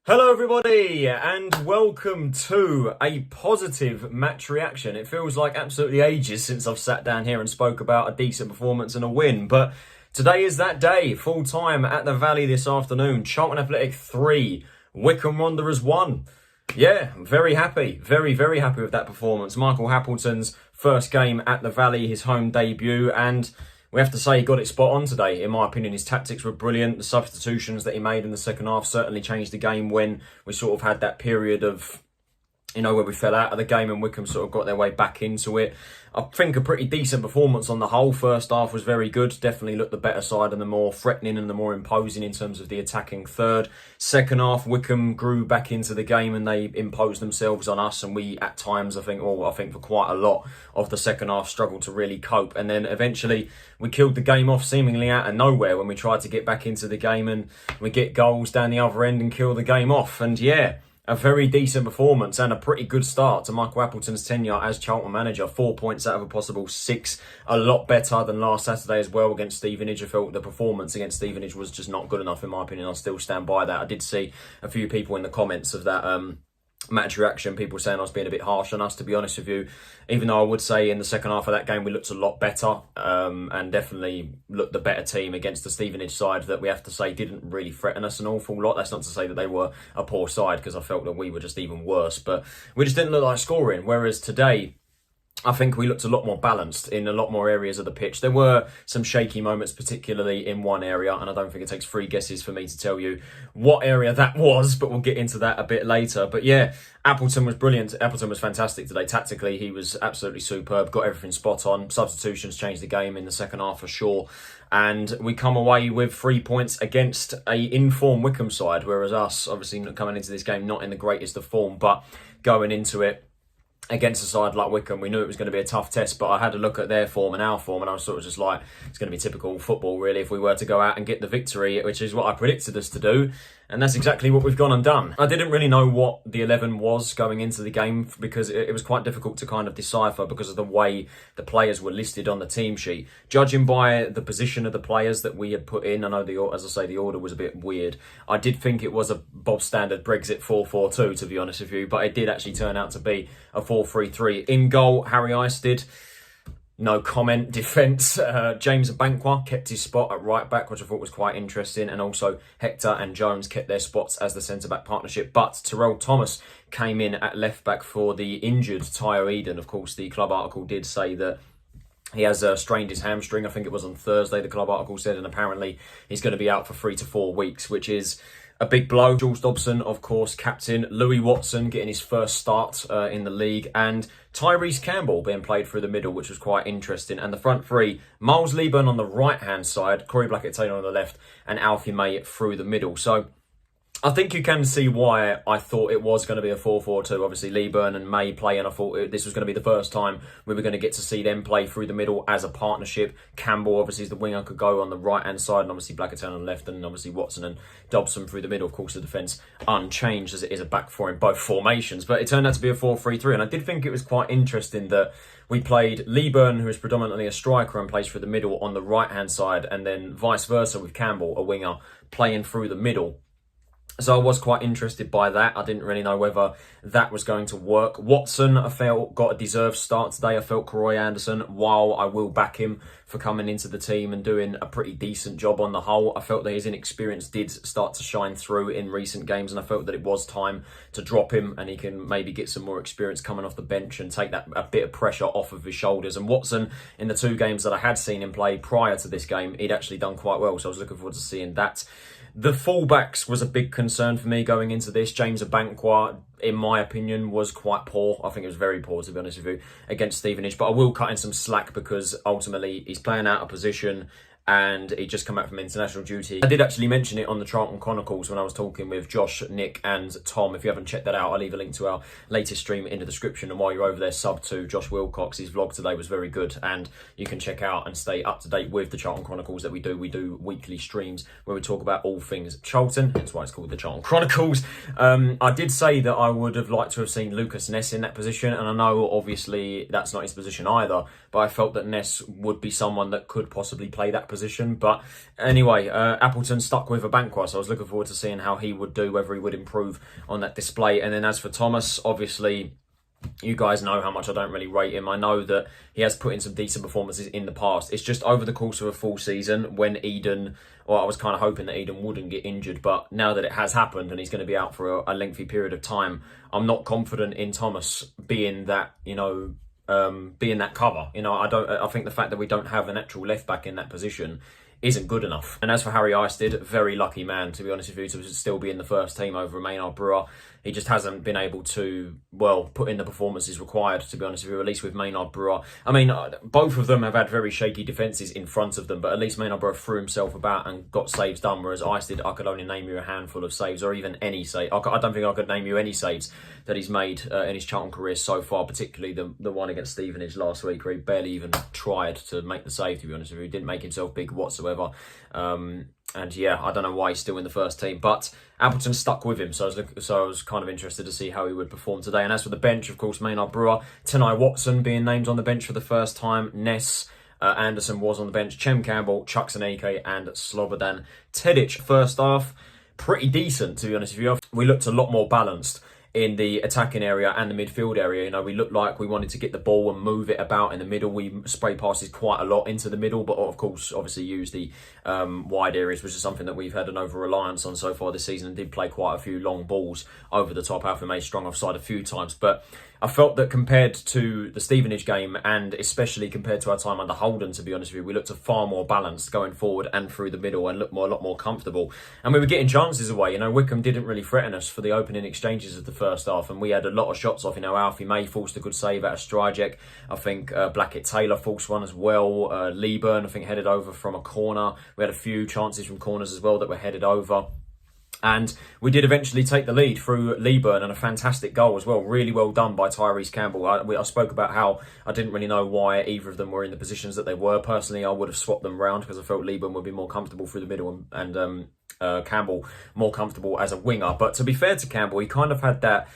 Hello everybody and welcome to a positive match reaction. It feels like absolutely ages since I've sat down here and spoke about a decent performance and a win, but today is that day. Full time at the Valley this afternoon. Charlton Athletic 3, Wycombe Wanderers 1. Yeah, very happy. Very happy with that performance. Michael Appleton's first game at the Valley, his home debut, and we have to say he got it spot on today. In my opinion, his tactics were brilliant. The substitutions that he made in the second half certainly changed the game when we sort of had that period of, where we fell out of the game and Wycombe sort of got their way back into it. I think a pretty decent performance on the whole. First half was very good. Definitely looked the better side and the more threatening and the more imposing in terms of the attacking third. Second half, Wycombe grew back into the game and they imposed themselves on us. And we, at times, I think for quite a lot of the second half, struggled to really cope. And then eventually we killed the game off seemingly out of nowhere when we tried to get back into the game and we get goals down the other end and kill the game off. And yeah, a very decent performance and a pretty good start to Michael Appleton's tenure as Charlton manager. 4 points out of a possible 6. A lot better than last Saturday as well against Stevenage. I felt the performance against Stevenage was just not good enough in my opinion. I'll still stand by that. I did see a few people in the comments of that match reaction, people saying I was being a bit harsh on us, to be honest with you. Even though I would say in the second half of that game we looked a lot better and definitely looked the better team against the Stevenage side that we have to say didn't really threaten us an awful lot. That's not to say that they were a poor side, because I felt that we were just even worse, but we just didn't look like scoring. Whereas today, I think we looked a lot more balanced in a lot more areas of the pitch. There were some shaky moments, particularly in one area, and I don't think it takes 3 guesses for me to tell you what area that was, but we'll get into that a bit later. But yeah, Appleton was brilliant. Appleton was fantastic today. Tactically, he was absolutely superb, got everything spot on. Substitutions changed the game in the second half for sure. And we come away with 3 points against a in-form Wycombe side, whereas us, obviously coming into this game, not in the greatest of form, but going into it, against a side like Wycombe, we knew it was going to be a tough test, but I had a look at their form and our form, and I was sort of just like, it's going to be typical football, really, if we were to go out and get the victory, which is what I predicted us to do, and that's exactly what we've gone and done. I didn't really know what the 11 was going into the game, because it was quite difficult to kind of decipher because of the way the players were listed on the team sheet. Judging by the position of the players that we had put in, I know, as I say, the order was a bit weird. I did think it was a Bob Standard Brexit 4-4-2, to be honest with you, but it did actually turn out to be a 4-3-3. In goal, Harry Isted, no comment. Defence, James Abankwah kept his spot at right back, which I thought was quite interesting, and also Hector and Jones kept their spots as the centre-back partnership, but Terell Thomas came in at left back for the injured Tyreece Campbell. Of course, the club article did say that he has strained his hamstring. I think it was on Thursday, the club article said, and apparently he's going to be out for 3 to 4 weeks, which is a big blow. Dobson, of course, captain. Louie Watson getting his first start in the league. And Tyreece Campbell being played through the middle, which was quite interesting. And the front three, Leaburn on the right-hand side, Blackett-Taylor on the left, and Alfie May through the middle. So I think you can see why I thought it was going to be a 4-4-2. Obviously, Leaburn and May play, and I thought this was going to be the first time we were going to get to see them play through the middle as a partnership. Campbell, obviously, is the winger, could go on the right-hand side, and obviously Blackett-Taylor on the left, and obviously Watson and Dobson through the middle. Of course, the defence unchanged as it is a back four in both formations, but it turned out to be a 4-3-3, and I did think it was quite interesting that we played Leaburn, who is predominantly a striker and plays through the middle, on the right-hand side, and then vice versa with Campbell, a winger, playing through the middle. So I was quite interested by that. I didn't really know whether that was going to work. Watson, I felt, got a deserved start today. I felt Karoy Anderson, while I will back him for coming into the team and doing a pretty decent job on the whole, I felt that his inexperience did start to shine through in recent games, and I felt that it was time to drop him and he can maybe get some more experience coming off the bench and take that a bit of pressure off of his shoulders. And Watson, in the 2 games that I had seen him play prior to this game, he'd actually done quite well, so I was looking forward to seeing that. The fullbacks was a big concern for me going into this. James Abankwah, in my opinion, was quite poor. I think it was very poor, to be honest with you, against Stevenage. But I will cut in some slack because ultimately he's playing out of position and he just come back from international duty. I did actually mention it on the Charlton Chronicles when I was talking with Josh, Nick and Tom. If you haven't checked that out, I'll leave a link to our latest stream in the description. And while you're over there, sub to Josh Wilcox. His vlog today was very good, and you can check out and stay up to date with the Charlton Chronicles that we do. We do weekly streams where we talk about all things Charlton. That's why it's called the Charlton Chronicles. I did say that I would have liked to have seen Ness in that position, and I know obviously that's not his position either, but I felt that Ness would be someone that could possibly play that position position. But anyway, Appleton stuck with Abankwah, so I was looking forward to seeing how he would do, whether he would improve on that display. And then as for Thomas, obviously, you guys know how much I don't really rate him. I know that he has put in some decent performances in the past. It's just over the course of a full season when Eden, well, I was kind of hoping that Eden wouldn't get injured, but now that it has happened and he's going to be out for a lengthy period of time, I'm not confident in Thomas being that, being that cover. I think the fact that we don't have an actual left back in that position isn't good enough. And as for Harry Isted, very lucky man, to be honest with you, to still be in the first team over Maynard Brewer. He just hasn't been able to, put in the performances required, to be honest with you, at least with Maynard Brewer. I mean, both of them have had very shaky defences in front of them, but at least Maynard Brewer threw himself about and got saves done, whereas Isted, I could only name you a handful of saves, or even any save. I don't think I could name you any saves that he's made in his Charlton career so far, particularly the one against Stevenage last week, where he barely even tried to make the save, to be honest with you. He didn't make himself big whatsoever. And yeah, I don't know why he's still in the first team, but Appleton stuck with him, so I was kind of interested to see how he would perform today. And as for the bench, of course, Maynard Brewer, Tennai Watson being named on the bench for the first time, Ness, Anderson was on the bench, Campbell, Chuks Aneke and Slobodan Tedic. First half, pretty decent, to be honest with you. We looked a lot more balanced in the attacking area and the midfield area. We looked like we wanted to get the ball and move it about in the middle. We spray passes quite a lot into the middle, but of course, obviously use the wide areas, which is something that we've had an over-reliance on so far this season, and did play quite a few long balls over the top. Alfie May strung offside a few times, but I felt that compared to the Stevenage game, and especially compared to our time under Holden, to be honest with you, we looked far more balanced going forward and through the middle, and looked a lot more comfortable. And we were getting chances away. Wycombe didn't really threaten us for the opening exchanges of the first half, and we had a lot of shots off. Alfie May forced a good save out of Stryjek. I think Blackett-Taylor forced one as well. Leaburn, I think, headed over from a corner. We had a few chances from corners as well that were headed over. And we did eventually take the lead through Leaburn, and a fantastic goal as well. Really well done by Tyreece Campbell. I spoke about how I didn't really know why either of them were in the positions that they were. Personally, I would have swapped them round because I felt Leaburn would be more comfortable through the middle and Campbell more comfortable as a winger. But to be fair to Campbell, he kind of had that...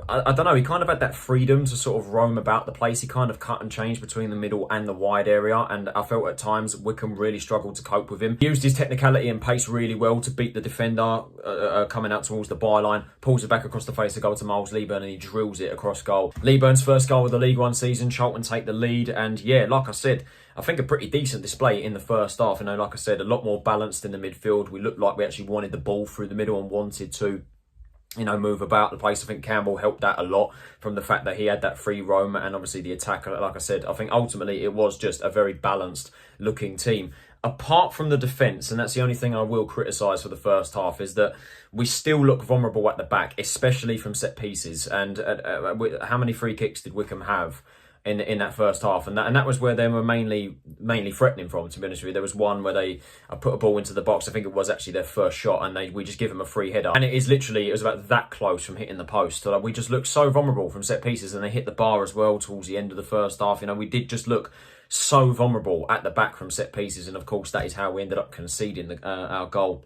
I don't know, he kind of had that freedom to sort of roam about the place. He kind of cut and changed between the middle and the wide area, and I felt at times Wycombe really struggled to cope with him. He used his technicality and pace really well to beat the defender coming out towards the byline, pulls it back across the face of goal to Miles Leaburn, and he drills it across goal. Leaburn's first goal of the League One season, Charlton take the lead, and yeah, like I said, I think a pretty decent display in the first half. Like I said, a lot more balanced in the midfield. We looked like we actually wanted the ball through the middle and wanted to move about the place. I think Campbell helped that a lot from the fact that he had that free roam, and obviously the attack. Like I said, I think ultimately it was just a very balanced looking team. Apart from the defence, and that's the only thing I will criticise for the first half, is that we still look vulnerable at the back, especially from set pieces. And how many free kicks did Wycombe have in that first half? And that was where they were mainly threatening from, to be honest with you. There was one where they put a ball into the box. I think it was actually their first shot, and we just give them a free header. And it was about that close from hitting the post. So we just looked so vulnerable from set pieces, and they hit the bar as well towards the end of the first half. We did just look so vulnerable at the back from set pieces, and of course that is how we ended up conceding our goal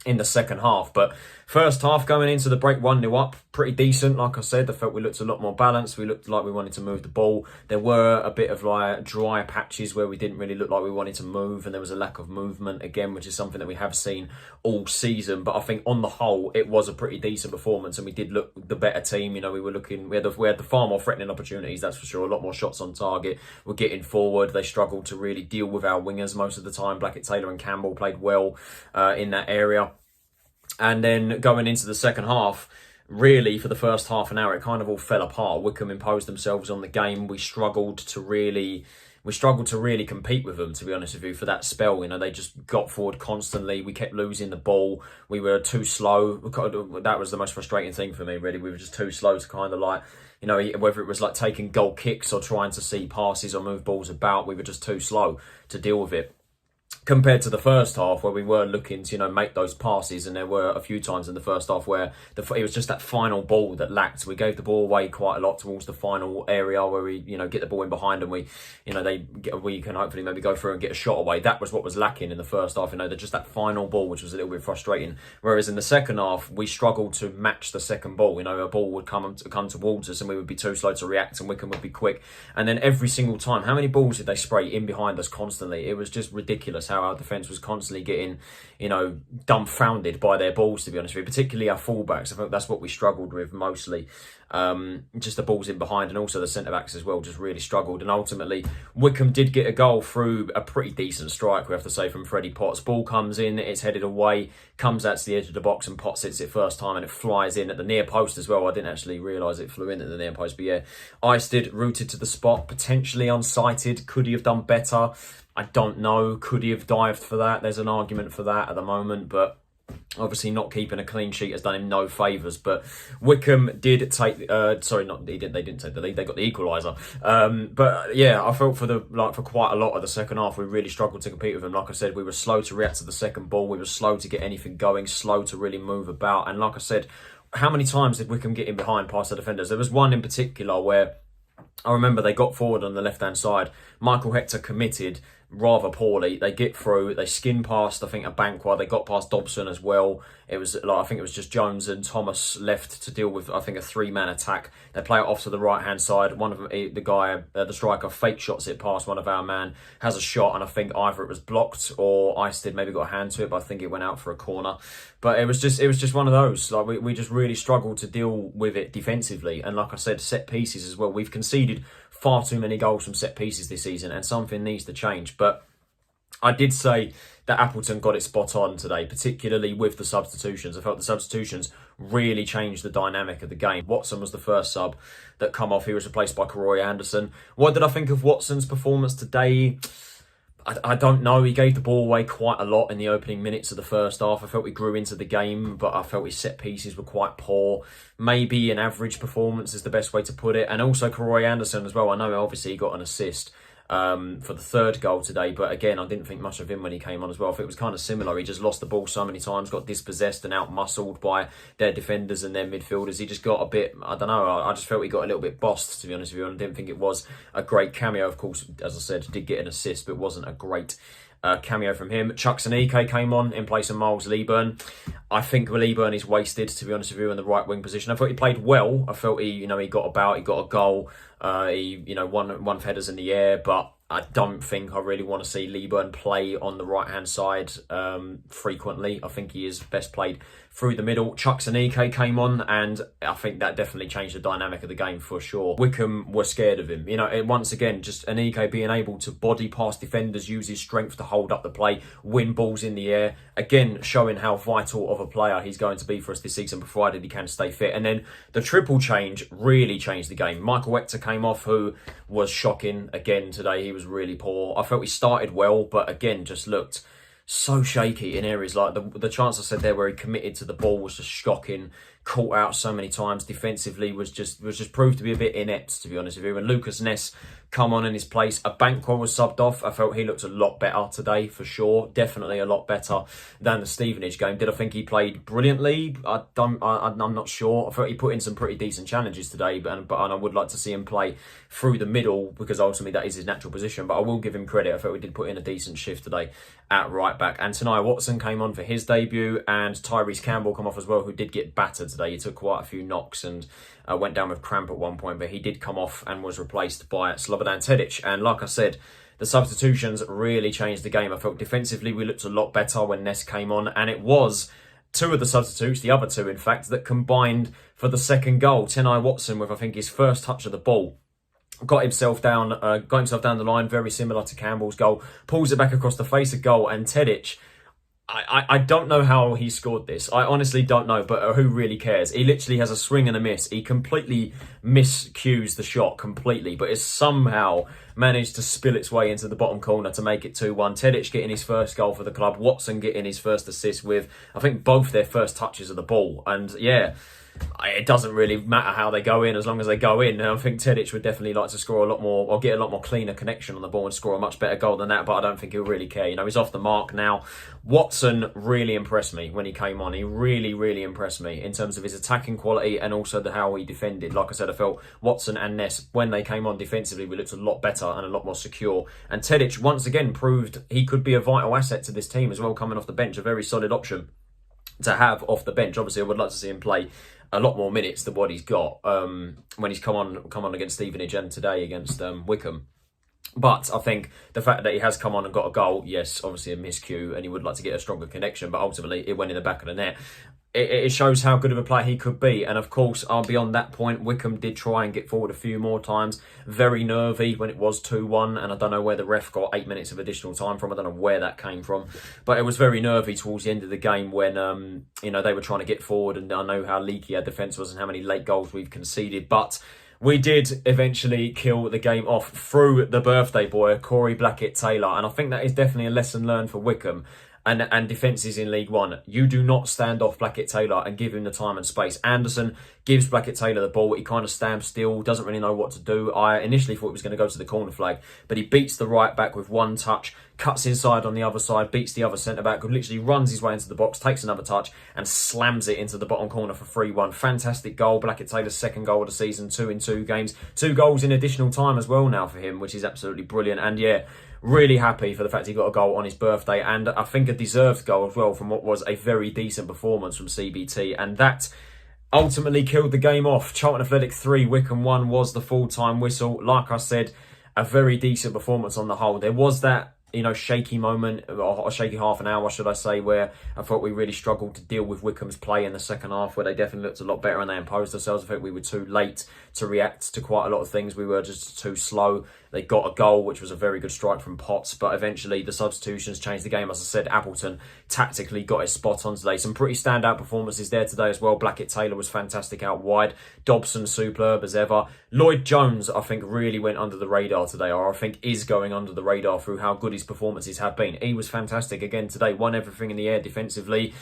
in the second half. But first half, going into the break 1-0 up, pretty decent. Like I said, I felt we looked a lot more balanced. We looked like we wanted to move the ball. There were a bit of dry patches where we didn't really look like we wanted to move, and there was a lack of movement again, which is something that we have seen all season. But I think on the whole, it was a pretty decent performance, and we did look the better team. We had the far more threatening opportunities, that's for sure. A lot more shots on target. We're getting forward. They struggled to really deal with our wingers most of the time. Blackett-Taylor and Campbell played well in that area. And then going into the second half, really for the first half an hour, it kind of all fell apart. Wycombe imposed themselves on the game. We struggled to really compete with them, to be honest with you, for that spell. They just got forward constantly. We kept losing the ball. We were too slow. That was the most frustrating thing for me, really. We were just too slow to kind of whether it was taking goal kicks or trying to see passes or move balls about, we were just too slow to deal with it. Compared to the first half, where we were looking to, make those passes, and there were a few times in the first half where it was just that final ball that lacked. We gave the ball away quite a lot towards the final area where we, get the ball in behind, and we can hopefully maybe go through and get a shot away. That was what was lacking in the first half. Just that final ball, which was a little bit frustrating. Whereas in the second half, we struggled to match the second ball. A ball would come towards us, and we would be too slow to react, and Wycombe would be quick. And then every single time, how many balls did they spray in behind us constantly? It was just ridiculous. ridiculous how our defence was constantly getting, dumbfounded by their balls, to be honest with you, particularly our fullbacks. I think that's what we struggled with mostly. Just the balls in behind, and also the centre-backs as well just really struggled. And ultimately, Wycombe did get a goal through a pretty decent strike, we have to say, from Freddie Potts. Ball comes in, it's headed away, comes out to the edge of the box, and Potts hits it first time, and it flies in at the near post as well. I didn't actually realise it flew in at the near post, but yeah, Isted rooted to the spot, potentially unsighted. Could he have done better? I don't know. Could he have dived for that? There's an argument for that at the moment, but obviously not keeping a clean sheet has done him no favours. But Wycombe did take they didn't take the lead, they got the equaliser. But yeah, I felt for quite a lot of the second half we really struggled to compete with them. Like I said, we were slow to react to the second ball, we were slow to get anything going, slow to really move about. And like I said, how many times did Wycombe get in behind past the defenders? There was one in particular where I remember they got forward on the left-hand side. Michael Hector committed rather poorly. They get through, they skin past, I think, Abankwah. They got past Dobson as well. It was I think it was just Jones and Thomas left to deal with, I think, a three-man attack. They play it off to the right-hand side. One of them, the striker, fake shots it past one of our man, has a shot, and I think either it was blocked or Isted maybe got a hand to it, but I think it went out for a corner. But it was just one of those. Like we just really struggled to deal with it defensively. And like I said, set pieces as well. We've conceded far too many goals from set pieces this season, and something needs to change. But I did say that Appleton got it spot on today, particularly with the substitutions. I felt the substitutions really changed the dynamic of the game. Watson was the first sub that come off. He was replaced by Karoy Anderson. What did I think of Watson's performance today? I don't know. He gave the ball away quite a lot in the opening minutes of the first half. I felt we grew into the game, but I felt his set pieces were quite poor. Maybe an average performance is the best way to put it. And also Karoy Anderson as well. I know obviously he got an assist for the third goal today, but again, I didn't think much of him when he came on as well. I think it was kind of similar. He just lost the ball so many times, got dispossessed and out-muscled by their defenders and their midfielders. He just got a bit, I don't know, I just felt he got a little bit bossed, to be honest with you, and I didn't think it was a great cameo. Of course, as I said, did get an assist, but it wasn't a great cameo from him. Chuks Aneke came on in place of Miles Leaburn. I think Leaburn is wasted, to be honest with you, in the right wing position. I thought he played well. I felt he got about, he got a goal. He won headers in the air, but I don't think I really want to see Leaburn play on the right-hand side frequently. I think he is best played through the middle. Chuks Aneke came on, and I think that definitely changed the dynamic of the game for sure. Wycombe were scared of him. Once again, just Aneke being able to body past defenders, use his strength to hold up the play, win balls in the air. Again, showing how vital of a player he's going to be for us this season, provided he can stay fit. And then the triple change really changed the game. Michael Hector came off, who was shocking again today. He was really poor. I felt he started well, but again, just looked so shaky in areas like the chance I said there where he committed to the ball was just shocking. Caught out so many times defensively, was just proved to be a bit inept, to be honest with you. And Lucas Ness come on in his place. Abankwah was subbed off. I felt he looked a lot better today, for sure. Definitely a lot better than the Stevenage game. Did I think he played brilliantly? I'm not sure. I felt he put in some pretty decent challenges today, but I would like to see him play through the middle, because ultimately that is his natural position. But I will give him credit. I felt he did put in a decent shift today at right back. And Tennai Watson came on for his debut, and Tyreece Campbell come off as well, who did get battered today. He took quite a few knocks and went down with cramp at one point, but he did come off and was replaced by Slobodan Tedic. And like I said, the substitutions really changed the game. I felt defensively we looked a lot better when Ness came on, and it was two of the substitutes, the other two in fact, that combined for the second goal. Tennai Watson, with I think his first touch of the ball, got himself down the line, very similar to Campbell's goal, pulls it back across the face of goal, and Tedic, I don't know how he scored this. I honestly don't know, but who really cares? He literally has a swing and a miss. He completely miscues the shot completely, but it's somehow managed to spill its way into the bottom corner to make it 2-1. Tedic getting his first goal for the club, Watson getting his first assist with, I think, both their first touches of the ball. And yeah, it doesn't really matter how they go in as long as they go in. And I think Tedic would definitely like to score a lot more, or get a lot more cleaner connection on the ball and score a much better goal than that, but I don't think he'll really care. He's off the mark now. Watson really impressed me when he came on. He really, really impressed me in terms of his attacking quality and also how he defended. Like I said, I felt Watson and Ness, when they came on defensively, we looked a lot better and a lot more secure. And Tedic once again proved he could be a vital asset to this team as well, coming off the bench, a very solid option to have off the bench. Obviously, I would like to see him play a lot more minutes than what he's got when he's come on against Stevenage and today against Wycombe. But I think the fact that he has come on and got a goal, yes, obviously a miscue, and he would like to get a stronger connection, but ultimately it went in the back of the net. It shows how good of a player he could be. And of course, beyond that point, Wycombe did try and get forward a few more times. Very nervy when it was 2-1. And I don't know where the ref got 8 minutes of additional time from. I don't know where that came from. But it was very nervy towards the end of the game when, they were trying to get forward. And I know how leaky our defence was and how many late goals we've conceded. But we did eventually kill the game off through the birthday boy, Karoy Blackett-Taylor. And I think that is definitely a lesson learned for Wycombe. And defences in League One. You do not stand off Blackett-Taylor and give him the time and space. Anderson gives Blackett-Taylor the ball. He kind of stands still, doesn't really know what to do. I initially thought he was going to go to the corner flag, but he beats the right back with one touch, cuts inside on the other side, beats the other centre-back, who literally runs his way into the box, takes another touch and slams it into the bottom corner for 3-1. Fantastic goal. Blackett-Taylor's second goal of the season, 2 in 2 games. 2 goals in additional time as well now for him, which is absolutely brilliant. And yeah, really happy for the fact he got a goal on his birthday, and I think a deserved goal as well from what was a very decent performance from CBT, and that ultimately killed the game off. Charlton Athletic 3, Wycombe 1 was the full-time whistle. Like I said, a very decent performance on the whole. There was that shaky moment, or a shaky half an hour, should I say, where I thought we really struggled to deal with Wycombe's play in the second half, where they definitely looked a lot better and they imposed themselves. I think we were too late to react to quite a lot of things. We were just too slow. They got a goal, which was a very good strike from Potts, but eventually the substitutions changed the game. As I said, Appleton tactically got his spot on today. Some pretty standout performances there today as well. Blackett-Taylor was fantastic out wide. Dobson superb as ever. Lloyd Jones, I think, really went under the radar today, or I think is going under the radar through how good his performances have been. He was fantastic again today. Won everything in the air defensively.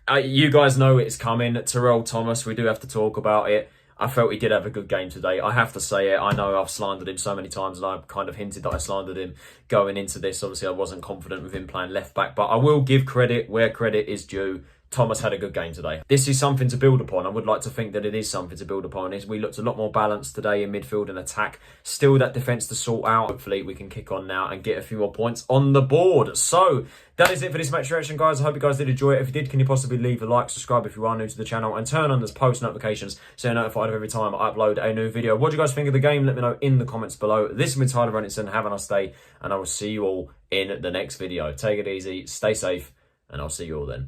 You guys know it's coming. Terell Thomas, we do have to talk about it. I felt he did have a good game today. I have to say it. I know I've slandered him so many times, and I've kind of hinted that I slandered him going into this. Obviously, I wasn't confident with him playing left back, but I will give credit where credit is due. Thomas had a good game today. This is something to build upon. I would like to think that it is something to build upon. We looked a lot more balanced today in midfield and attack. Still that defence to sort out. Hopefully we can kick on now and get a few more points on the board. So that is it for this match reaction, guys. I hope you guys did enjoy it. If you did, can you possibly leave a like, subscribe if you are new to the channel, and turn on those post notifications so you're notified of every time I upload a new video. What do you guys think of the game? Let me know in the comments below. This has been Tyler Anderson. Have a nice day, and I will see you all in the next video. Take it easy, stay safe, and I'll see you all then.